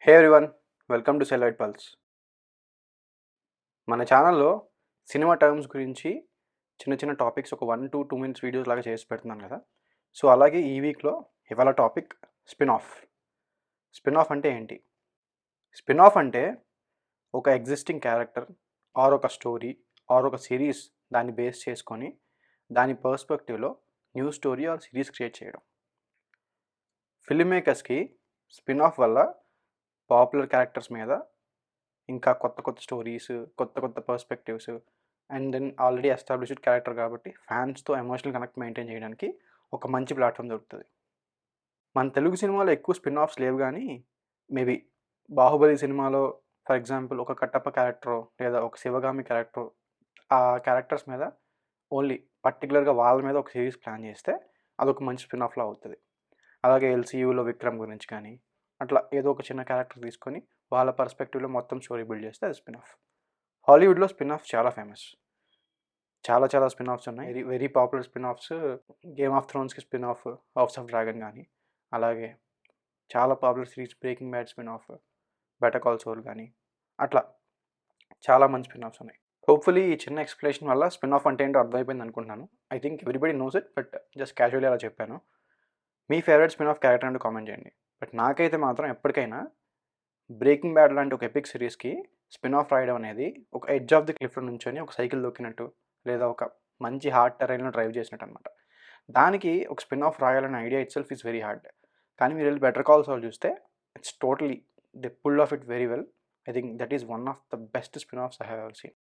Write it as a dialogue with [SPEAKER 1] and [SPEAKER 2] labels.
[SPEAKER 1] Hey everyone, welcome to Celite Pulse. మన ఛానల్లో cinema terms గురించి చిన్న చిన్న టాపిక్స్ ఒక 1 to 2 minutes వీడియోస్ లాగా చేసి పెడుతున్నాను కదా. సో అలాగే ఈ వీక్లో ఇవాళ topic spin off. Spin off అంటే ఏంటి? స్పిన్ ఆఫ్ అంటే ఒక ఎగ్జిస్టింగ్ క్యారెక్టర్ ఆర్ ఒక స్టోరీ ఆర్ ఒక సిరీస్ దాన్ని బేస్ చేసుకొని దాని పర్స్పెక్టివ్లో new story or series create చేయడం. ఫిల్మ్ మేకర్స్కి స్పిన్ ఆఫ్ వల్ల పాపులర్ క్యారెక్టర్స్ మీద ఇంకా కొత్త కొత్త స్టోరీస్, కొత్త కొత్త perspectives and then already established character కాబట్టి ఫ్యాన్స్తో ఎమోషనల్ కనెక్ట్ మెయింటైన్ చేయడానికి ఒక మంచి ప్లాట్ఫామ్ దొరుకుతుంది. మన తెలుగు సినిమాలో ఎక్కువ స్పిన్ ఆఫ్స్ లేవు కానీ మేబీ బాహుబలి సినిమాలో ఫర్ ఎగ్జాంపుల్ ఒక కట్టప్ప క్యారెక్టర్ లేదా ఒక శివగామి క్యారెక్టర్, ఆ క్యారెక్టర్స్ మీద ఓన్లీ పర్టికులర్గా వాళ్ళ మీద ఒక సిరీస్ ప్లాన్ చేస్తే అదొక మంచి స్పిన్ ఆఫ్లా అవుతుంది. అలాగే ఎల్సీయూలో విక్రమ్ గురించి కానీ అట్లా ఏదో ఒక చిన్న క్యారెక్టర్ తీసుకొని వాళ్ళ పర్స్పెక్టివ్లో మొత్తం స్టోరీ బిల్డ్ చేస్తే అది స్పిన్ ఆఫ్. హాలీవుడ్లో స్పిన్ ఆఫ్ చాలా ఫేమస్, చాలా స్పిన్ ఆఫ్స్ ఉన్నాయి. Very very popular spin offs Game of థ్రోన్స్కి spin off House of Dragon కానీ, అలాగే చాలా popular series Breaking Bad spin off, Better Call Saul కానీ అట్లా చాలా మంచి స్పిన్ ఆఫ్స్ ఉన్నాయి. హోప్ఫుల్లీ ఈ చిన్న ఎక్స్ప్లెనేషన్ వల్ల స్పిన్ ఆఫ్ అంటే ఏంటో అర్థమైపోయింది అనుకుంటున్నాను. I think everybody knows it, but just casually అలా చెప్పాను. మీ ఫేవరెట్ స్పిన్ ఆఫ్ క్యారెక్టర్ అంటే కామెంట్ చేయండి. బట్ నాకైతే మాత్రం ఎప్పటికైనా బ్రేకింగ్ బ్యాడ్ లాంటి ఒక ఎపిక్ సిరీస్కి స్పిన్ ఆఫ్ రాయడం అనేది ఒక ఎడ్జ్ ఆఫ్ ది క్లిఫ్లో నుంచొని ఒక సైకిల్ దొక్కినట్టు లేదా ఒక మంచి హార్డ్ టెరైన్లో డ్రైవ్ చేసినట్టు అనమాట. దానికి ఒక స్పిన్ ఆఫ్ రాయాలనే idea itself is very hard. కానీ మీరు వెళ్ళి బెటర్ కాల్ సాల్ చూస్తే it's totally they pull off it very well. I think that is one of the best spin offs I have ever scene.